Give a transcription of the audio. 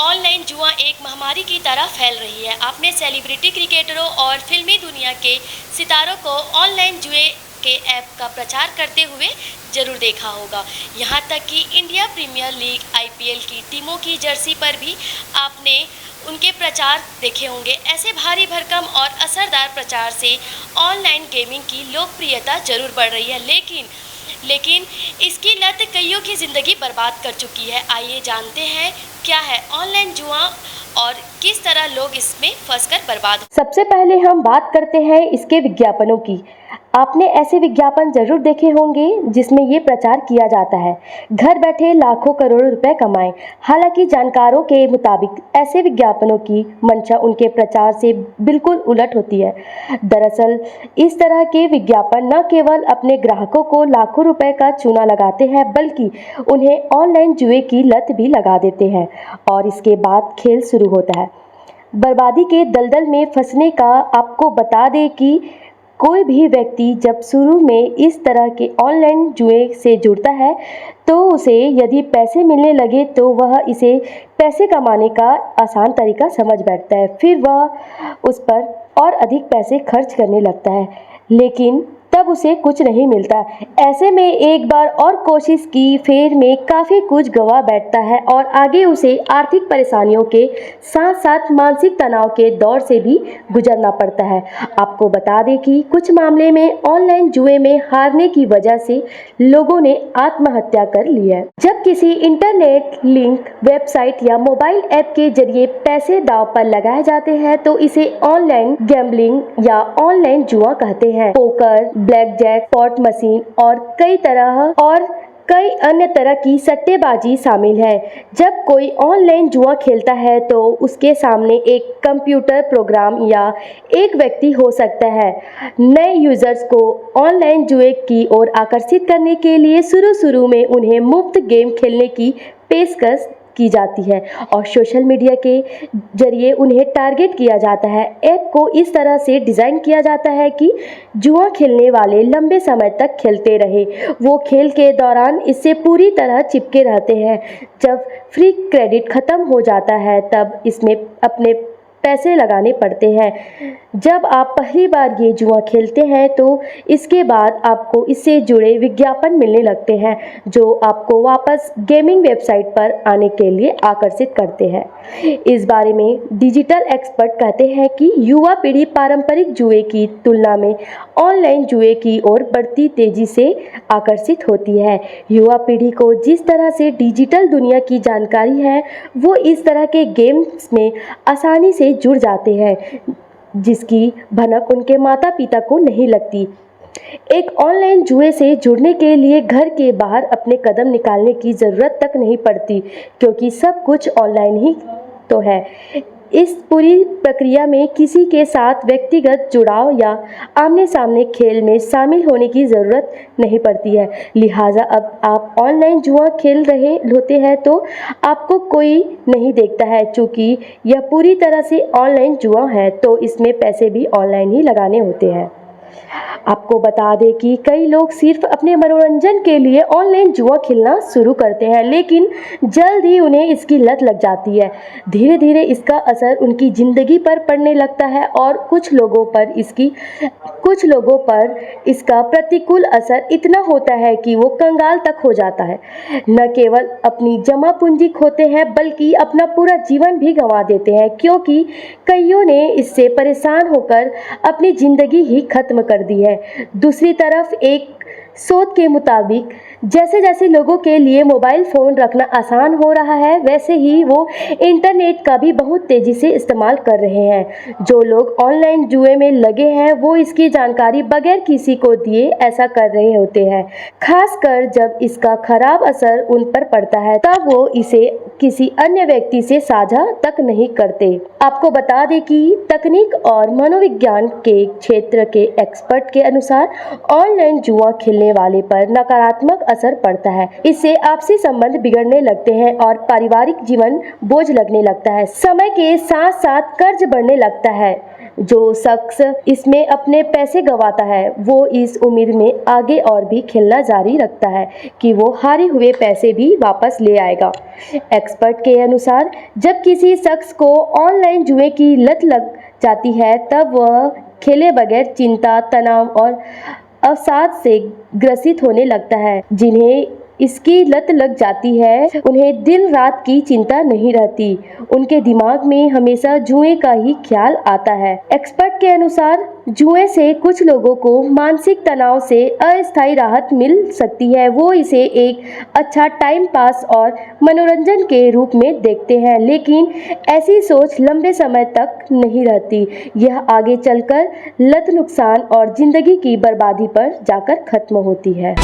Online जुआ एक महामारी की तरह फैल रही है। आपने सेलिब्रिटी क्रिकेटरों और फिल्मी दुनिया के सितारों को ऑनलाइन जुए के ऐप का प्रचार करते हुए जरूर देखा होगा। यहाँ तक कि इंडिया प्रीमियर लीग आईपीएल की टीमों की जर्सी पर भी आपने उनके प्रचार देखे होंगे। ऐसे भारी भरकम और असरदार प्रचार से ऑनलाइन गेमिंग की लोकप्रियता जरूर बढ़ रही है, लेकिन इसकी लत कईयों की ज़िंदगी बर्बाद कर चुकी है। आइए जानते हैं क्या है ऑनलाइन जुआ और किस तरह लोग इसमें फंसकर बर्बाद। सबसे पहले हम बात करते हैं इसके विज्ञापनों की। आपने ऐसे विज्ञापन जरूर देखे होंगे जिसमें ये प्रचार किया जाता है, घर बैठे लाखों करोड़ों रुपए कमाएं। हालांकि जानकारों के मुताबिक ऐसे विज्ञापनों की मंशा उनके प्रचार से बिल्कुल उलट होती है। दरअसल इस तरह के विज्ञापन न केवल अपने ग्राहकों को लाखों रुपए का चूना लगाते हैं, बल्कि उन्हें ऑनलाइन जुए की लत भी लगा देते हैं और इसके बाद खेल शुरू होता है। बर्बादी के दलदल में फंसने का आपको बता दें कि कोई भी व्यक्ति जब शुरू में इस तरह के ऑनलाइन जुए से जुड़ता है तो उसे यदि पैसे मिलने लगे तो वह इसे पैसे कमाने का आसान तरीका समझ बैठता है। फिर वह उस पर और अधिक पैसे खर्च करने लगता है, लेकिन तब उसे कुछ नहीं मिलता। ऐसे में एक बार और कोशिश की फेर में काफ़ी कुछ गंवा बैठता है और आगे उसे आर्थिक परेशानियों के साथ साथ मानसिक तनाव के दौर से भी गुजरना पड़ता है। आपको बता दें कि कुछ मामले में ऑनलाइन जुए में हारने की वजह से लोगों ने आत्महत्या कर ली है। जब किसी इंटरनेट लिंक, वेबसाइट या मोबाइल ऐप के जरिए पैसे दांव पर लगाए जाते हैं तो इसे ऑनलाइन गैम्बलिंग या ऑनलाइन जुआ कहते हैं। Poker, blackjack, slot machine और कई अन्य तरह की सट्टेबाजी शामिल है। जब कोई ऑनलाइन जुआ खेलता है तो उसके सामने एक कंप्यूटर प्रोग्राम या एक व्यक्ति हो सकता है। नए यूजर्स को ऑनलाइन जुए की ओर आकर्षित करने के लिए शुरू में उन्हें मुफ्त गेम खेलने की पेशकश की जाती है और सोशल मीडिया के जरिए उन्हें टारगेट किया जाता है। ऐप को इस तरह से डिज़ाइन किया जाता है कि जुआ खेलने वाले लंबे समय तक खेलते रहे। वो खेल के दौरान इससे पूरी तरह चिपके रहते हैं। जब फ्री क्रेडिट ख़त्म हो जाता है तब इसमें अपने पैसे लगाने पड़ते हैं। जब आप पहली बार ये जुआ खेलते हैं तो इसके बाद आपको इससे जुड़े विज्ञापन मिलने लगते हैं जो आपको वापस गेमिंग वेबसाइट पर आने के लिए आकर्षित करते हैं। इस बारे में डिजिटल एक्सपर्ट कहते हैं कि युवा पीढ़ी पारंपरिक जुए की तुलना में ऑनलाइन जुए की ओर बढ़ती तेजी से आकर्षित होती है। युवा पीढ़ी को जिस तरह से डिजिटल दुनिया की जानकारी है वो इस तरह के गेम्स में आसानी से जुड़ जाते हैं जिसकी भनक उनके माता पिता को नहीं लगती। एक ऑनलाइन जुए से जुड़ने के लिए घर के बाहर अपने कदम निकालने की ज़रूरत तक नहीं पड़ती, क्योंकि सब कुछ ऑनलाइन ही तो है। इस पूरी प्रक्रिया में किसी के साथ व्यक्तिगत जुड़ाव या आमने सामने खेल में शामिल होने की ज़रूरत नहीं पड़ती है। लिहाजा अब आप ऑनलाइन जुआ खेल रहे होते हैं तो आपको कोई नहीं देखता है। चूँकि यह पूरी तरह से ऑनलाइन जुआ है तो इसमें पैसे भी ऑनलाइन ही लगाने होते हैं। आपको बता दें कि कई लोग सिर्फ अपने मनोरंजन के लिए ऑनलाइन जुआ खेलना शुरू करते हैं, लेकिन जल्द ही उन्हें इसकी लत लग जाती है। धीरे धीरे इसका असर उनकी ज़िंदगी पर पड़ने लगता है और कुछ लोगों पर इसका प्रतिकूल असर इतना होता है कि वो कंगाल तक हो जाता है। न केवल अपनी जमा पूंजी खोते हैं बल्कि अपना पूरा जीवन भी गंवा देते हैं, क्योंकि कईयों ने इससे परेशान होकर अपनी ज़िंदगी ही खत्म कर दी है। दूसरी तरफ एक शोध के मुताबिक जैसे जैसे लोगों के लिए मोबाइल फ़ोन रखना आसान हो रहा है, वैसे ही वो इंटरनेट का भी बहुत तेज़ी से इस्तेमाल कर रहे हैं। जो लोग ऑनलाइन जुए में लगे हैं वो इसकी जानकारी बगैर किसी को दिए ऐसा कर रहे होते हैं। खासकर जब इसका खराब असर उन पर पड़ता है तब वो इसे किसी अन्य व्यक्ति से साझा तक नहीं करते। आपको बता दें कि तकनीक और मनोविज्ञान के क्षेत्र के एक्सपर्ट के अनुसार ऑनलाइन जुआ खेलने वाले पर नकारात्मक असर पड़ता है। इससे आपसी संबंध बिगड़ने लगते हैं और पारिवारिक जीवन बोझ लगने लगता है। समय के साथ साथ कर्ज बढ़ने लगता है। जो शख्स इसमें अपने पैसे गंवाता है वो इस उम्मीद में आगे और भी खेलना जारी रखता है कि वो हारे हुए पैसे भी वापस ले आएगा। एक्सपर्ट के अनुसार जब किसी शख्स को ऑनलाइन जुए की लत लग जाती है तब वह खेले बगैर चिंता, तनाव और अवसाद से ग्रसित होने लगता है। जिन्हें इसकी लत लग जाती है उन्हें दिन रात की चिंता नहीं रहती, उनके दिमाग में हमेशा जुए का ही ख्याल आता है। एक्सपर्ट के अनुसार जुए से कुछ लोगों को मानसिक तनाव से अस्थायी राहत मिल सकती है। वो इसे एक अच्छा टाइम पास और मनोरंजन के रूप में देखते हैं, लेकिन ऐसी सोच लंबे समय तक नहीं रहती। यह आगे चलकर लत, नुकसान और जिंदगी की बर्बादी पर जाकर खत्म होती है।